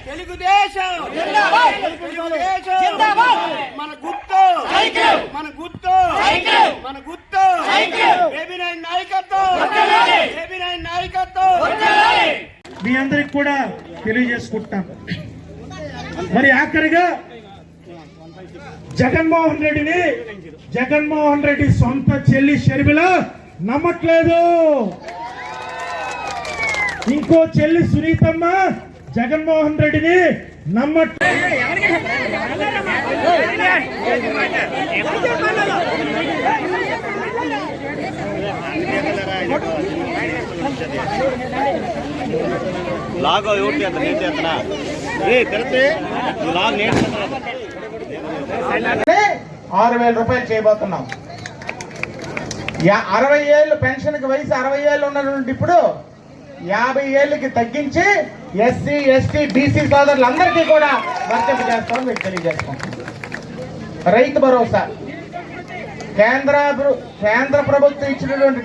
తెలుగుదేశం మన గుర్తు మన గుర్తు మన గుర్తు ఏబీ9 నాయకత్వం ఏబీ9 నాయకత్వం. మీ అందరికి కూడా తెలియజేసుకుంటాం. మరి ఆఖరిగా జగన్మోహన్ రెడ్డి సొంత చెల్లి షర్మిల నమ్మట్లేదు. ఇంకో చెల్లి సునీతమ్మ జగన్మోహన్ రెడ్డిని నమ్మట్లేదు. లాగో ఎవరు చేస్తున్నా 6,000 రూపాయలు చేయబోతున్నాం. 60 ఏళ్ళు పెన్షన్ కి వయసు 60 ఏళ్ళు ఉన్నటువంటి ఇప్పుడు 50 ఏళ్ళకి తగ్గించి ఎస్సీ ఎస్టీ బీసీ సోదరులందరికీ కూడా వర్తింప చేస్తామని మీకు తెలియజేస్తాం. రైతు భరోసా కేంద్ర ప్రభుత్వం ఇచ్చినటువంటి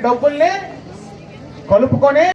డబ్బుల్ని కలుపుకొని